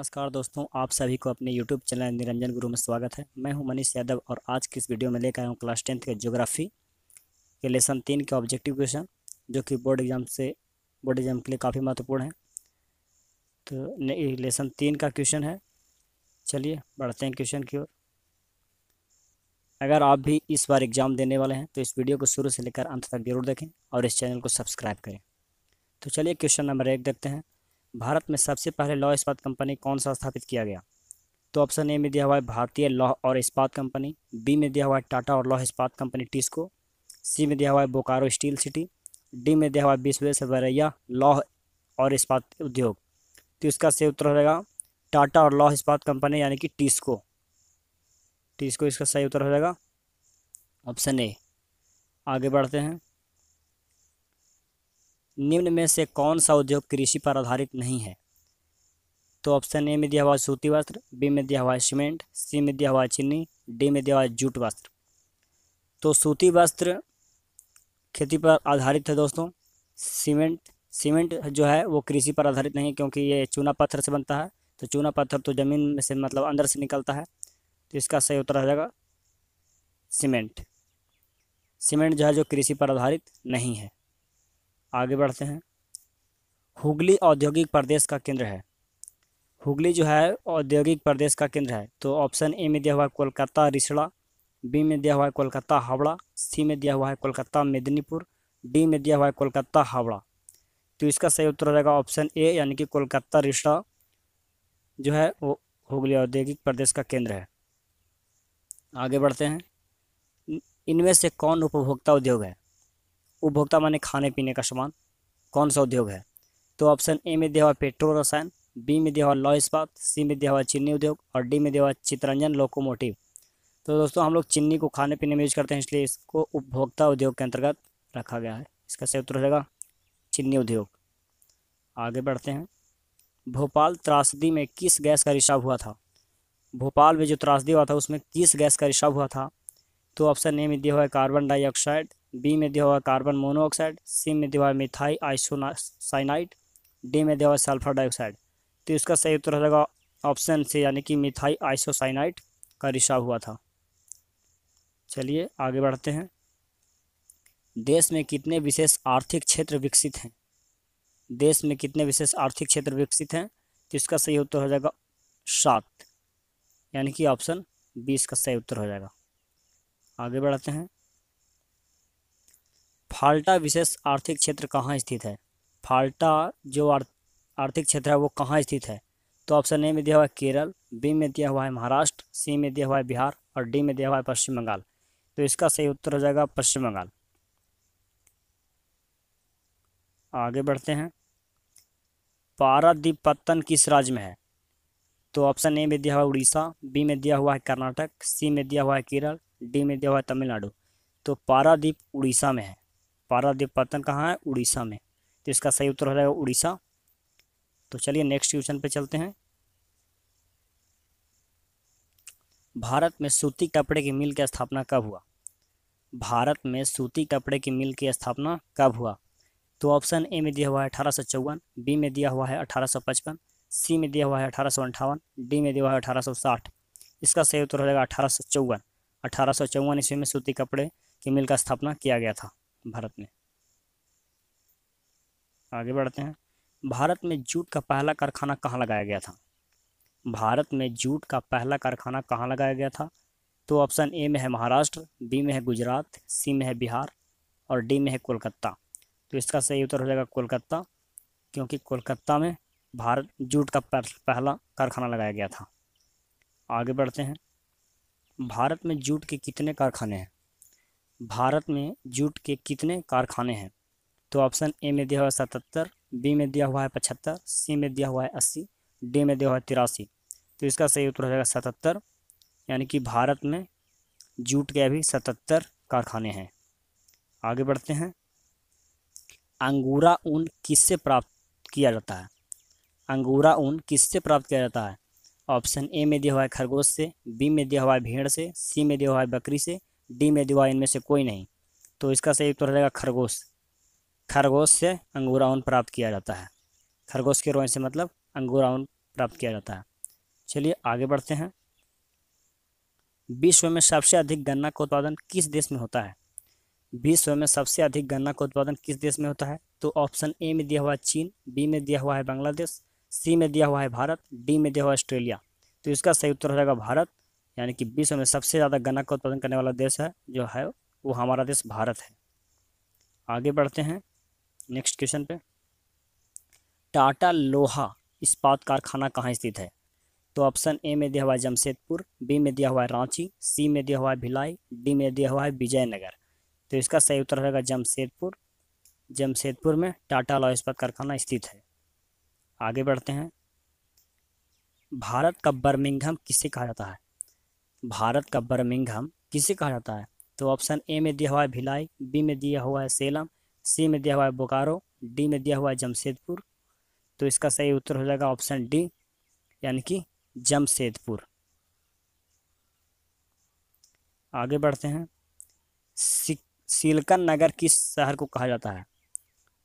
नमस्कार दोस्तों, आप सभी को अपने YouTube चैनल निरंजन गुरु में स्वागत है। मैं हूं मनीष यादव और आज की इस वीडियो में लेकर आया हूं क्लास 10th के ज्योग्राफी के लेसन 3 के ऑब्जेक्टिव क्वेश्चन, जो कि बोर्ड एग्जाम के लिए काफ़ी महत्वपूर्ण है। तो ये लेसन 3 का क्वेश्चन है। चलिए बढ़ते हैं क्वेश्चन की ओर। अगर आप भी इस बार एग्ज़ाम देने वाले हैं तो इस वीडियो को शुरू से लेकर अंत तक जरूर देखें और इस चैनल को सब्सक्राइब करें। तो चलिए क्वेश्चन नंबर 1 देखते हैं। भारत में सबसे पहले लौह इस्पात कंपनी कौन सा स्थापित किया गया? तो ऑप्शन ए में दिया हुआ है भारतीय लौह और इस्पात कंपनी, बी में दिया हुआ है टाटा और लौह इस्पात कंपनी टिस्को, सी में दिया हुआ है बोकारो स्टील सिटी, डी में दिया हुआ है विश्वेश्वरैया लौह और इस्पात उद्योग। तो इसका सही उत्तर हो जाएगा टाटा और लौह इस्पात कंपनी यानी कि टिस्को। टिस्को इसका सही उत्तर हो जाएगा ऑप्शन ए। आगे बढ़ते हैं। निम्न में से कौन सा उद्योग कृषि पर आधारित नहीं है? तो ऑप्शन ए में दिया हुआ है सूती वस्त्र, बी में दिया हुआ है सीमेंट, सी में दिया हुआ है चीनी, डी में दिया हुआ है जूट वस्त्र। तो सूती वस्त्र खेती पर आधारित है दोस्तों। सीमेंट जो है वो कृषि पर आधारित नहीं है, क्योंकि ये चूना पत्थर से बनता है। तो चूना पत्थर तो ज़मीन में से मतलब अंदर से निकलता है। तो इसका सही उत्तर हो जाएगा सीमेंट। सीमेंट जो है जो कृषि पर आधारित नहीं है। आगे बढ़ते हैं। हुगली औद्योगिक प्रदेश का केंद्र है। हुगली जो है औद्योगिक प्रदेश का केंद्र है। तो ऑप्शन ए में दिया हुआ है कोलकाता रिसड़ा, बी में दिया हुआ है कोलकाता हावड़ा, सी में दिया हुआ है कोलकाता मेदिनीपुर, डी में दिया हुआ है कोलकाता हावड़ा। तो इसका सही उत्तर हो जाएगा ऑप्शन ए यानी कि कोलकाता रिसड़ा जो है वो हुगली औद्योगिक प्रदेश का केंद्र है। आगे बढ़ते हैं। इनमें से कौन उपभोक्ता उद्योग है? उपभोक्ता माने खाने पीने का सामान। कौन सा उद्योग है? तो ऑप्शन ए में दिया हुआ पेट्रो रसायन, बी में दिया हुआ लौह इस्पात, सी में दिया हुआ चीनी उद्योग और डी में दिया हुआ चितरंजन लोकोमोटिव। तो दोस्तों हम लोग चीनी को खाने पीने में यूज करते हैं, इसलिए इसको उपभोक्ता उद्योग के अंतर्गत रखा गया है। इसका सही उत्तर हो जाएगा चीनी उद्योग। आगे बढ़ते हैं। भोपाल त्रासदी में किस गैस का रिसाव हुआ था? भोपाल में जो त्रासदी हुआ था उसमें किस गैस का रिसाव हुआ था? तो ऑप्शन ए में दिया हुआ है कार्बन डाइऑक्साइड, बी में दिया हुआ है कार्बन मोनोऑक्साइड, सी में दिया हुआ है मिथाइल आइसोसाइनाइड, डी में दिया हुआ है सल्फर डाइऑक्साइड। तो इसका सही उत्तर हो जाएगा ऑप्शन सी यानी कि मिथाइल आइसोसाइनाइड का रिसाव हुआ था। चलिए आगे बढ़ते हैं। देश में कितने विशेष आर्थिक क्षेत्र विकसित हैं? देश में कितने विशेष आर्थिक क्षेत्र विकसित हैं? तो इसका सही उत्तर हो जाएगा 7 यानी कि ऑप्शन 20 का सही उत्तर हो जाएगा। आगे बढ़ते हैं। फाल्टा विशेष आर्थिक क्षेत्र कहाँ स्थित है? फाल्टा जो आर्थिक क्षेत्र है वो कहाँ स्थित है? तो ऑप्शन ए में दिया हुआ है केरल, बी में दिया हुआ है महाराष्ट्र, सी में दिया हुआ है बिहार और डी में दिया हुआ है पश्चिम बंगाल। तो इसका सही उत्तर हो जाएगा पश्चिम बंगाल। आगे बढ़ते हैं। पारादीप पत्तन किस राज्य में है? तो ऑप्शन ए में दिया हुआ है उड़ीसा, बी में दिया हुआ है कर्नाटक, सी में दिया हुआ है केरल, डी में दिया हुआ है तमिलनाडु। तो पारादीप उड़ीसा में है। पारादीप पत्तन कहाँ है? उड़ीसा में। तो इसका सही उत्तर हो जाएगा उड़ीसा। तो चलिए नेक्स्ट क्वेश्चन पे चलते हैं। भारत में सूती कपड़े की मिल की स्थापना कब हुआ? भारत में सूती कपड़े की मिल की स्थापना कब हुआ? तो ऑप्शन ए में दिया हुआ है 1854, बी में दिया हुआ है 1855, सी में दिया हुआ है 1858, डी में दिया हुआ है 1860। इसका सही उत्तर हो जाएगा 1854। 1854 ईस्वी में सूती कपड़े की मिल का स्थापना किया गया था भारत में। आगे बढ़ते हैं। भारत में जूट का पहला कारखाना कहाँ लगाया गया था? भारत में जूट का पहला कारखाना कहाँ लगाया गया था? तो ऑप्शन ए में है महाराष्ट्र, बी में है गुजरात, सी में है बिहार और डी में है कोलकाता। तो इसका सही उत्तर हो जाएगा कोलकाता, क्योंकि कोलकाता में भारत जूट का पहला कारखाना लगाया गया था। आगे बढ़ते हैं। भारत में जूट के कितने कारखाने हैं? भारत में जूट के कितने कारखाने हैं? तो ऑप्शन ए में दिया हुआ है 77, बी में दिया हुआ है 75, सी में दिया हुआ है 80, डी में दिया हुआ है 83। तो इसका सही उत्तर हो जाएगा 77 यानी कि भारत में जूट के अभी 77 कारखाने हैं। आगे बढ़ते हैं। अंगूरा ऊन किससे प्राप्त किया जाता है? अंगूरा ऊन किससे प्राप्त किया जाता है? ऑप्शन ए में दिया हुआ है खरगोश से, बी में दिया हुआ है भेड़ से, सी में दिया हुआ है बकरी से, डी में दिया हुआ है इनमें से कोई नहीं। तो इसका सही उत्तर हो जाएगा खरगोश। खरगोश से अंगूरा ऊन प्राप्त किया जाता है। खरगोश के रोए से मतलब अंगूरा ऊन प्राप्त किया जाता है। चलिए आगे बढ़ते हैं। विश्व में सबसे अधिक गन्ना का उत्पादन किस देश में होता है? विश्व में सबसे अधिक गन्ना का उत्पादन किस देश में होता है? तो ऑप्शन ए में दिया हुआ है चीन, बी में दिया हुआ है बांग्लादेश, सी में दिया हुआ है भारत, डी में दिया हुआ है ऑस्ट्रेलिया। तो इसका सही उत्तर हो जाएगा भारत, यानी कि विश्व में सबसे ज़्यादा गन्ना का उत्पादन करने वाला देश है जो है वो हमारा देश भारत है। आगे बढ़ते हैं नेक्स्ट क्वेश्चन पे। टाटा लोहा इस्पात कारखाना कहाँ स्थित है? तो ऑप्शन ए में दिया हुआ है जमशेदपुर, बी में दिया हुआ है रांची, सी में दिया हुआ है भिलाई, डी में दिया हुआ है विजयनगर। तो इसका सही उत्तर रहेगा जमशेदपुर। जमशेदपुर में टाटा लोहा इस्पात कारखाना स्थित है। आगे बढ़ते हैं। भारत का बर्मिंघम किसे कहा जाता है? भारत का बर्मिंघम किसे कहा जाता है? तो ऑप्शन ए में दिया हुआ है भिलाई, बी में दिया हुआ है सेलम, सी में दिया हुआ है बोकारो, डी में दिया हुआ है जमशेदपुर। तो इसका सही उत्तर हो जाएगा ऑप्शन डी, यानी कि जमशेदपुर। आगे बढ़ते हैं। सिलिकॉन नगर किस शहर को कहा जाता है?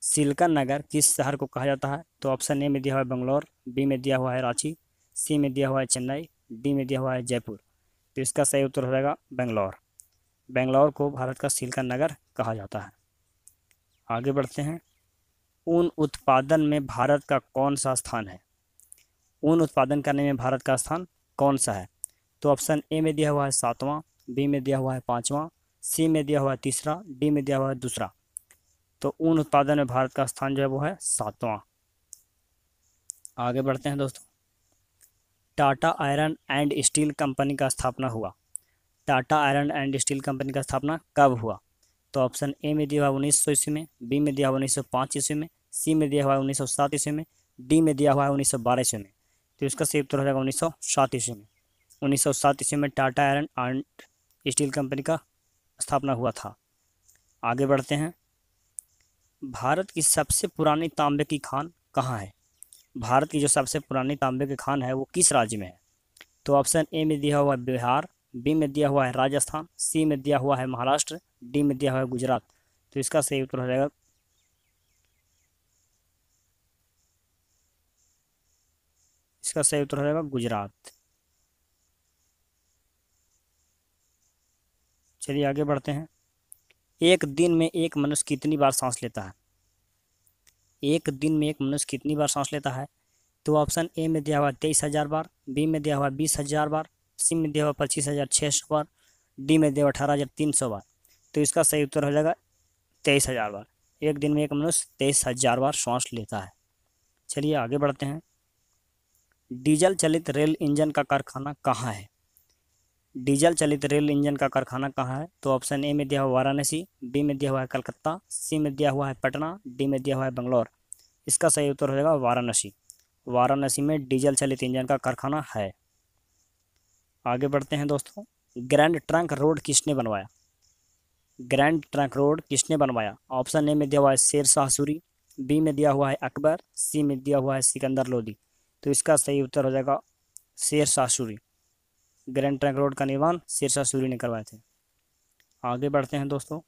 सिलिकॉन नगर किस शहर को कहा जाता है? तो ऑप्शन ए में दिया हुआ है बंगलौर, बी में दिया हुआ है रांची, सी में दिया हुआ है चेन्नई, डी में दिया हुआ है जयपुर। तो इसका सही उत्तर हो जाएगा बेंगलौर। बेंगलौर को भारत का सिलिकॉन नगर कहा जाता है। आगे बढ़ते हैं। ऊन उत्पादन में भारत का कौन सा स्थान है? ऊन उत्पादन करने में भारत का स्थान कौन सा है? तो ऑप्शन ए में दिया हुआ है 7वां, बी में दिया हुआ है 5वां, सी में दिया हुआ है 3रा, डी में दिया हुआ है 2रा। तो ऊन उत्पादन में भारत का स्थान जो है वो है 7वां। आगे बढ़ते हैं दोस्तों। Tata iron and steel company का स्थापना हुआ। Tata iron and steel company का स्थापना कब हुआ? तो ऑप्शन ए में दिया हुआ 1900 ईस्वी में, बी में दिया हुआ 1905 ईस्वी में, सी में दिया हुआ है 1907 ईस्वी में, डी में दिया हुआ है 1912 ईस्वी में। तो इसका सही उत्तर हो जाएगा 1907 ईस्वी में। 1907 ईस्वी में Tata iron and steel company का स्थापना हुआ था। आगे बढ़ते हैं। भारत की सबसे पुरानी तांबे की खान कहाँ है? भारत की जो सबसे पुरानी तांबे की खान है वो किस राज्य में है? तो ऑप्शन ए में दिया हुआ है बिहार, बी में दिया हुआ है राजस्थान, सी में दिया हुआ है महाराष्ट्र, डी में दिया हुआ है गुजरात। तो इसका सही उत्तर हो जाएगा गुजरात। चलिए आगे बढ़ते हैं। एक दिन में एक मनुष्य कितनी बार सांस लेता है? एक दिन में एक मनुष्य कितनी बार सांस लेता है? तो ऑप्शन ए में दिया हुआ 23,000 बार, बी में दिया हुआ 20,000 बार, सी में दिया हुआ 25,600 बार, डी में दिया हुआ 18,300 बार। तो इसका सही उत्तर हो जाएगा 23,000 बार। एक दिन में एक मनुष्य 23,000 बार सांस लेता है। चलिए आगे बढ़ते हैं। डीजल चलित रेल इंजन का कारखाना कहाँ है? डीजल चलित रेल इंजन का कारखाना कहाँ है? तो ऑप्शन ए में दिया हुआ वाराणसी, बी में दिया हुआ है कलकत्ता, सी में दिया हुआ है पटना, डी में दिया हुआ है बंगलौर। इसका सही उत्तर हो जाएगा वाराणसी। वाराणसी में डीजल चलित इंजन का कारखाना है। आगे बढ़ते हैं दोस्तों। ग्रैंड ट्रंक रोड किसने बनवाया? ग्रैंड ट्रंक रोड किसने बनवाया? ऑप्शन ए में दिया हुआ है शेर शाह सूरी, बी में दिया हुआ है अकबर, सी में दिया हुआ है सिकंदर लोदी। तो इसका सही उत्तर हो जाएगा Sher Shah Suri. Grand trunk road का निर्माण शेर शाह सूरी ने करवाए थे। आगे बढ़ते हैं दोस्तों।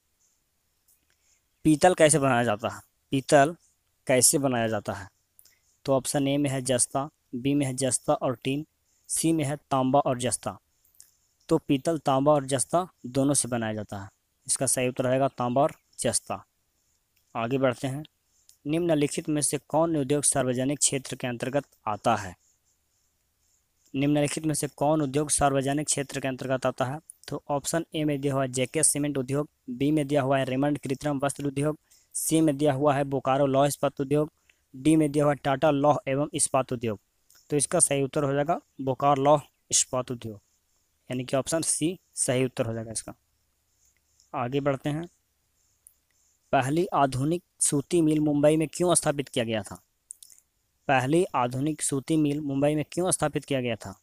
पीतल कैसे बनाया जाता है? पीतल कैसे बनाया जाता है? तो ऑप्शन ए में है जस्ता, बी में है जस्ता और टीन, सी में है तांबा और जस्ता। तो पीतल तांबा और जस्ता दोनों से बनाया जाता है। इसका सही उत्तर रहेगा तांबा और जस्ता। आगे बढ़ते हैं। निम्नलिखित में से कौन उद्योग सार्वजनिक क्षेत्र के अंतर्गत आता है? निम्नलिखित में से कौन उद्योग सार्वजनिक क्षेत्र के अंतर्गत आता है? तो ऑप्शन ए में दिया हुआ है जेके सीमेंट उद्योग, बी में दिया हुआ है रेमंड कृत्रिम वस्त्र उद्योग, सी में दिया हुआ है बोकारो लौह इस्पात उद्योग, डी में दिया हुआ है टाटा लौह एवं इस्पात उद्योग। तो इसका सही उत्तर हो जाएगा बोकारो लौह इस्पात उद्योग, यानी कि ऑप्शन सी सही उत्तर हो जाएगा इसका। आगे बढ़ते हैं। पहली आधुनिक सूती मिल मुंबई में क्यों स्थापित किया गया था? पहली आधुनिक सूती मिल मुंबई में क्यों स्थापित किया गया था?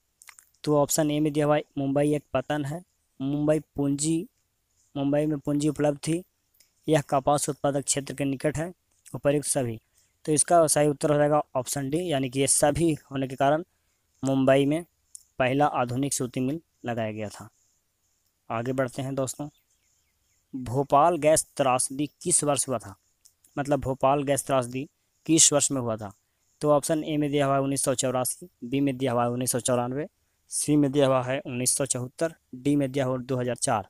तो ऑप्शन ए में दिया हुआ है मुंबई एक पतन है, मुंबई में पूंजी उपलब्ध थी, यह कपास उत्पादक क्षेत्र के निकट है, उपर्युक्त सभी। तो इसका सही उत्तर हो जाएगा ऑप्शन डी, यानी कि ये सभी होने के कारण मुंबई में पहला आधुनिक सूती मिल लगाया गया था। आगे बढ़ते हैं दोस्तों। भोपाल गैस त्रासदी किस वर्ष हुआ था? मतलब भोपाल गैस त्रासदी किस वर्ष में हुआ था? तो ऑप्शन ए में दिया हुआ है 1984, बी में दिया हुआ है 1994, सी में दिया हुआ है 1974, डी में दिया हुआ 2004।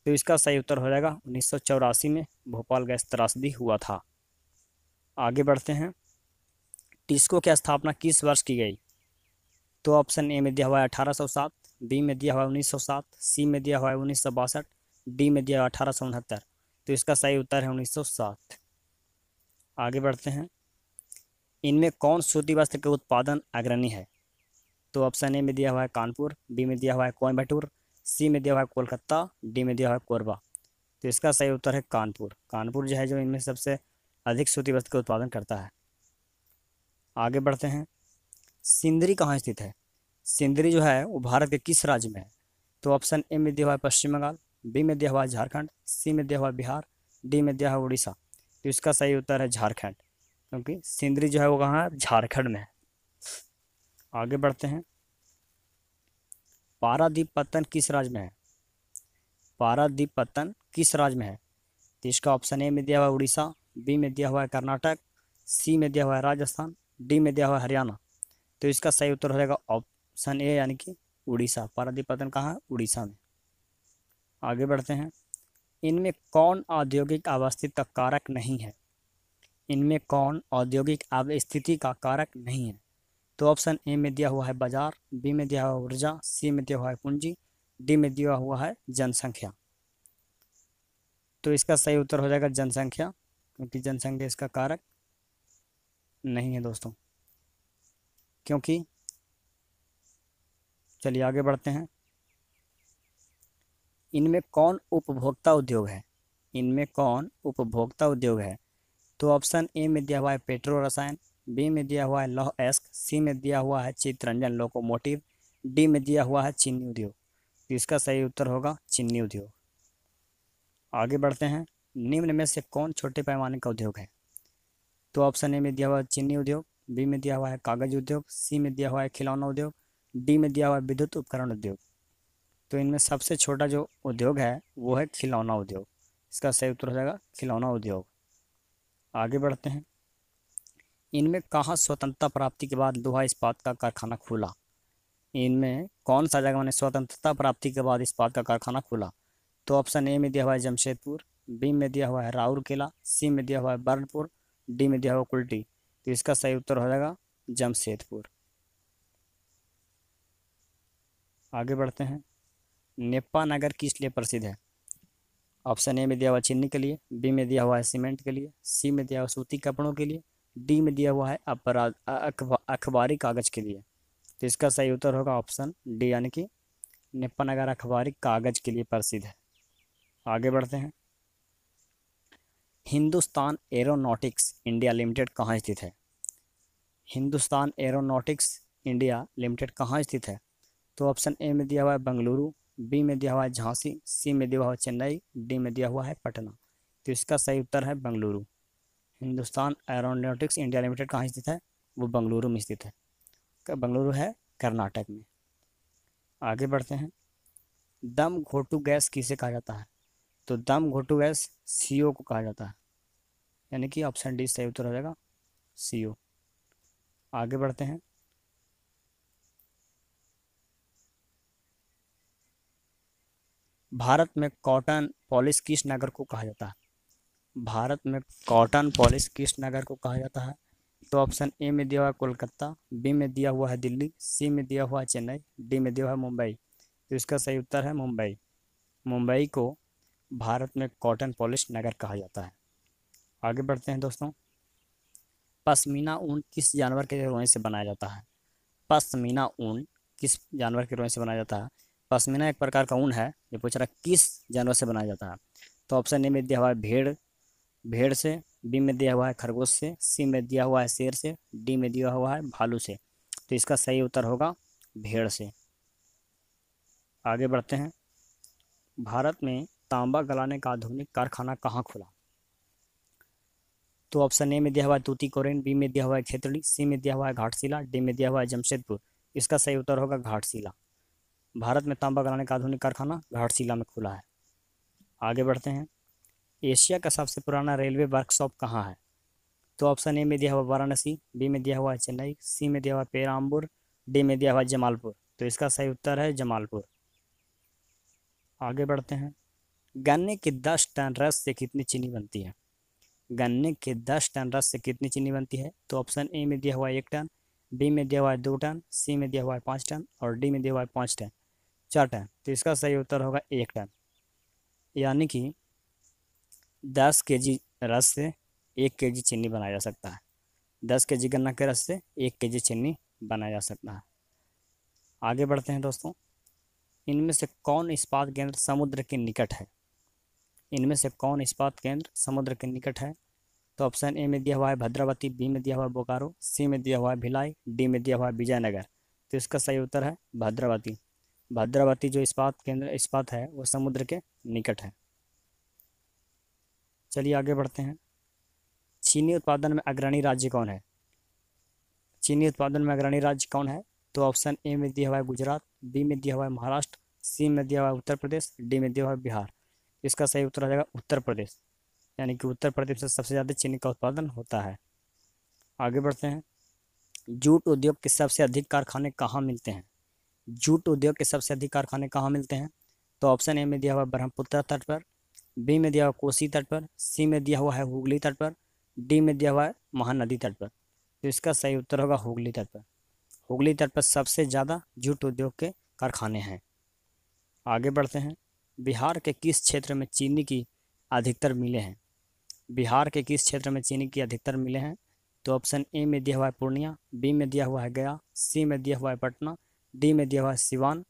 तो इसका सही उत्तर हो जाएगा 1984 में भोपाल गैस त्रासदी हुआ था। आगे बढ़ते हैं। टिस्को की स्थापना किस वर्ष की गई? तो ऑप्शन ए में दिया हुआ है 1807, बी में दिया हुआ है 1907, सी में दिया हुआ है 1962, डी में दिया हुआ है 1869। तो इसका सही उत्तर है 1907। आगे बढ़ते हैं। इनमें कौन सूती वस्त्र के उत्पादन अग्रणी है? तो ऑप्शन ए में दिया हुआ है कानपुर, बी में दिया हुआ है कोयम्बटूर, सी में दिया हुआ है कोलकाता, डी में दिया हुआ है कोरबा। तो इसका सही उत्तर है कानपुर। कानपुर जो है जो इनमें सबसे अधिक सूती वस्त्र का उत्पादन करता है। आगे बढ़ते हैं। सिंदरी कहाँ स्थित है? सिंदरी जो है वो भारत के किस राज्य में है? तो ऑप्शन ए में दिया हुआ है पश्चिम बंगाल, बी में दिया हुआ है झारखंड, सी में दिया हुआ है बिहार, डी में दिया हुआ है उड़ीसा। तो इसका सही उत्तर है झारखंड, क्योंकि सिंदरी जो है वो कहाँ है? झारखंड में है। आगे बढ़ते हैं। पारादीप पत्तन किस राज्य में है? पारादीप पत्तन किस राज्य में है? तो इसका ऑप्शन ए में दिया हुआ है उड़ीसा, बी में दिया हुआ है कर्नाटक, सी में दिया हुआ है राजस्थान, डी में दिया हुआ है हरियाणा। तो इसका सही उत्तर हो जाएगा ऑप्शन ए यानी कि उड़ीसा। पारादीप पत्तन कहाँ है? उड़ीसा में। आगे बढ़ते हैं। इनमें कौन औद्योगिक अवस्थित का कारक नहीं है? इनमें कौन औद्योगिक अवस्थिति का कारक नहीं है? तो ऑप्शन ए में दिया हुआ है बाजार, बी में दिया हुआ है ऊर्जा, सी में दिया हुआ है पूंजी, डी में दिया हुआ है जनसंख्या। तो इसका सही उत्तर हो जाएगा जनसंख्या, क्योंकि जनसंख्या इसका कारक नहीं है दोस्तों। क्योंकि चलिए आगे बढ़ते हैं। इनमें कौन उपभोक्ता उद्योग है? इनमें कौन उपभोक्ता उद्योग है? तो ऑप्शन ए में दिया हुआ है पेट्रो रसायन, बी में दिया हुआ है लौह अयस्क, सी में दिया हुआ है चितरंजन लोकोमोटिव, डी में दिया हुआ है चीनी उद्योग। तो इसका सही उत्तर होगा चीनी उद्योग। आगे बढ़ते हैं। निम्न में से कौन छोटे पैमाने का उद्योग है? तो ऑप्शन ए में दिया हुआ है चीनी उद्योग, बी में दिया हुआ है कागज उद्योग, सी में दिया हुआ है खिलौना उद्योग, डी में दिया हुआ है विद्युत उपकरण उद्योग। तो इनमें सबसे छोटा जो उद्योग है वो है खिलौना उद्योग। इसका सही उत्तर हो जाएगा खिलौना उद्योग। आगे बढ़ते हैं। इनमें कहाँ स्वतंत्रता प्राप्ति के बाद लोहा इस्पात का कारखाना खुला? इनमें कौन सा जगह मैंने स्वतंत्रता प्राप्ति के बाद इस्पात का कारखाना खुला? तो ऑप्शन ए में दिया हुआ है जमशेदपुर, बी में दिया हुआ है राउरकेला, सी में दिया हुआ है बर्नपुर, डी में दिया हुआ कुल्टी। तो इसका सही उत्तर हो जाएगा जमशेदपुर। आगे बढ़ते हैं। नेपा नगर किस लिए प्रसिद्ध है? ऑप्शन ए में दिया हुआ है चीनी के लिए, बी में दिया हुआ है सीमेंट के लिए, सी में दिया हुआ सूती कपड़ों के लिए, डी में दिया हुआ है अखबारी कागज के लिए। तो इसका सही उत्तर होगा ऑप्शन डी यानी कि नेपा नगर अखबारी कागज के लिए प्रसिद्ध है। आगे बढ़ते हैं। हिंदुस्तान एरोनॉटिक्स इंडिया लिमिटेड कहाँ स्थित है? हिंदुस्तान एरोनॉटिक्स इंडिया लिमिटेड कहाँ स्थित है? तो ऑप्शन ए में दिया हुआ है बेंगलुरु, बी में दिया हुआ है झांसी, सी में दिया हुआ है चेन्नई, डी में दिया हुआ है पटना। तो इसका सही उत्तर है Bengaluru. Hindustan aeronautics India limited कहाँ स्थित है? वो बेंगलुरु में स्थित है। बेंगलुरु है कर्नाटक में। आगे बढ़ते हैं। दम घोटू गैस किसे कहा जाता है? तो दम घोटू गैस CO को कहा जाता है, यानी कि ऑप्शन डी सही उत्तर हो जाएगा CO। आगे बढ़ते हैं। भारत में कॉटन पॉलिश किस नगर को कहा जाता है? भारत में कॉटन पॉलिश किस नगर को कहा जाता है? तो ऑप्शन ए में दिया हुआ है कोलकाता, बी में दिया हुआ है दिल्ली, सी में दिया हुआ है चेन्नई, डी में दिया हुआ है मुंबई। तो इसका सही उत्तर है मुंबई। मुंबई को भारत में कॉटन पॉलिश नगर कहा जाता है। आगे बढ़ते हैं दोस्तों। पश्मीना ऊन किस जानवर के रोए से बनाया जाता है? पश्मीना ऊन किस जानवर के रोए से बनाया जाता है? पश्मीना एक प्रकार का ऊन है। ये पूछ रहा है किस जानवर से बनाया जाता है? तो ऑप्शन ए में दिया हुआ है भेड़ से, बी में दिया हुआ है खरगोश से, सी में दिया हुआ है शेर से, डी में दिया हुआ है भालू से। तो इसका सही उत्तर होगा भेड़ से। आगे बढ़ते हैं। भारत में तांबा गलाने का आधुनिक कारखाना कहाँ खुला? तो ऑप्शन ए में दिया हुआ है तूतीकोरिन, बी में दिया हुआ है खेतड़ी, सी में दिया हुआ है घाटशिला, डी में दिया हुआ है जमशेदपुर। इसका सही उत्तर होगा घाटशिला। भारत में तांबा गलाने का आधुनिक कारखाना घाटशिला में खुला है। आगे बढ़ते हैं। एशिया का सबसे पुराना रेलवे वर्कशॉप कहाँ है? तो ऑप्शन ए में दिया हुआ वाराणसी, बी में दिया हुआ चेन्नई, सी में दिया हुआ पेराम्बूर, डी में दिया हुआ जमालपुर। तो इसका सही उत्तर है जमालपुर। आगे बढ़ते हैं। गन्ने के 10 टन रस से कितनी चीनी बनती है? गन्ने के 10 टन रस से कितनी चीनी बनती है? तो ऑप्शन ए में दिया हुआ 1 टन, बी में दिया हुआ है 2 टन, सी में दिया हुआ है 5 टन और डी में दिया हुआ है 5 टन 4 टन। तो इसका सही उत्तर होगा 1 टन। यानी कि 10 केजी रस से 1 केजी चीनी बनाया जा सकता है। 10 केजी गन्ना के रस से 1 केजी चीनी बनाया जा सकता है। आगे बढ़ते हैं दोस्तों। इनमें से कौन इस्पात केंद्र समुद्र के निकट है? इनमें से कौन इस्पात केंद्र समुद्र के निकट है? तो ऑप्शन ए में दिया हुआ है भद्रावती, बी में दिया हुआ है बोकारो, सी में दिया हुआ है भिलाई, डी में दिया हुआ है विजयनगर। तो इसका सही उत्तर है भद्रावती। भद्रावती जो इस्पात है वो समुद्र के निकट है। चलिए आगे बढ़ते हैं। चीनी उत्पादन में अग्रणी राज्य कौन है? चीनी उत्पादन में अग्रणी राज्य कौन है? तो ऑप्शन ए में दिया हुआ है गुजरात, बी में दिया हुआ है महाराष्ट्र, सी में दिया हुआ है उत्तर प्रदेश, डी में दिया हुआ है बिहार। इसका सही उत्तर हो जाएगा उत्तर प्रदेश। यानी कि उत्तर प्रदेश से सबसे ज़्यादा चीनी का उत्पादन होता है। आगे बढ़ते हैं। जूट उद्योग के सबसे अधिक कारखाने कहाँ मिलते हैं? जूट उद्योग के सबसे अधिक कारखाने कहाँ मिलते हैं? तो ऑप्शन ए में दिया हुआ है ब्रह्मपुत्र तट पर, बी में दिया हुआ कोसी तट पर, सी में दिया हुआ है हुगली तट पर, डी में दिया हुआ है महानदी तट पर। तो इसका सही उत्तर होगा हुगली तट पर। हुगली तट पर सबसे ज़्यादा जूट उद्योग के कारखाने हैं। आगे बढ़ते हैं। बिहार के किस क्षेत्र में चीनी की अधिकतर मिलें हैं? बिहार के किस क्षेत्र में चीनी की अधिकतर मिलें हैं? तो ऑप्शन ए में दिया हुआ है पूर्णिया, बी में दिया हुआ है गया, सी में दिया हुआ है पटना, डी में दिया हुआ है सिवान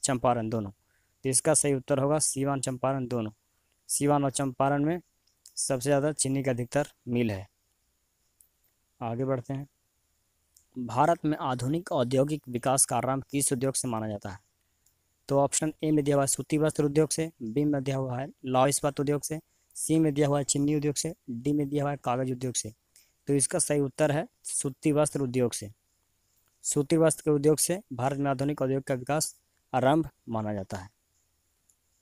चंपारण दोनों। तो इसका सही उत्तर होगा सिवान चंपारण दोनों। सिवान और चंपारण में सबसे ज़्यादा चीनी का अधिकतर मिल है। आगे बढ़ते हैं। भारत में आधुनिक औद्योगिक विकास का आरंभ किस उद्योग से माना जाता है? तो ऑप्शन ए में दिया हुआ है सूती वस्त्र उद्योग से, बी में दिया हुआ है लौह इस्पात उद्योग से, सी में दिया हुआ है चीनी उद्योग से, डी में दिया हुआ है कागज उद्योग से। तो इसका सही उत्तर है सूती वस्त्र उद्योग से। सूती वस्त्र के उद्योग से भारत में आधुनिक औद्योग का विकास आरंभ माना जाता है।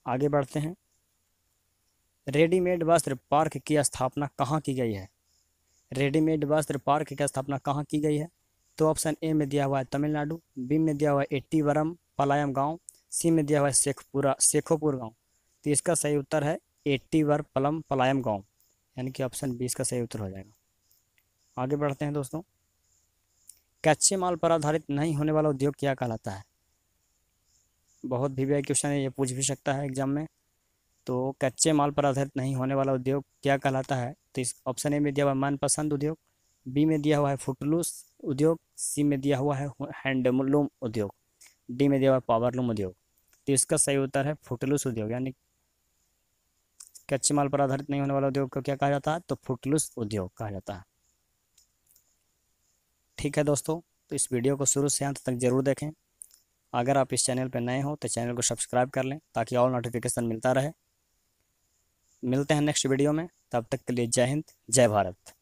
आगे बढ़ते हैं। रेडीमेड वस्त्र पार्क की स्थापना कहाँ की गई है? रेडीमेड वस्त्र पार्क की स्थापना कहाँ की गई है? तो ऑप्शन ए में दिया हुआ है तमिलनाडु, बी में दिया हुआ है एट्टीवरम पलायम गांव, सी में दिया हुआ है शेखोपुर गांव। तो इसका सही उत्तर है एट्टीवरपलम पलायम गांव। यानी कि ऑप्शन बी इसका सही उत्तर हो जाएगा। आगे बढ़ते हैं दोस्तों। कच्चे माल पर आधारित नहीं होने वाला उद्योग क्या कहलाता है? बहुत वीवीआई क्वेश्चन है, ये पूछ भी सकता है एग्जाम में। तो कच्चे माल पर आधारित नहीं होने वाला उद्योग क्या कहलाता है? तो इस ऑप्शन ए में दिया हुआ है मनपसंद उद्योग, बी में दिया हुआ है फुटलूस उद्योग, सी में दिया हुआ है हैंडलूम उद्योग, डी में दिया हुआ है पावरलूम उद्योग। तो इसका सही उत्तर है फुटलूस उद्योग। यानी कच्चे माल पर आधारित नहीं होने वाला उद्योग को क्या कहा जाता है? तो फुटलूस उद्योग कहा जाता है। ठीक है दोस्तों, तो इस वीडियो को शुरू से अंत तक जरूर देखें। अगर आप इस चैनल पर नए हो तो चैनल को सब्सक्राइब कर लें ताकि और नोटिफिकेशन मिलता रहे। मिलते हैं नेक्स्ट वीडियो में, तब तक के लिए जय हिंद, जय भारत।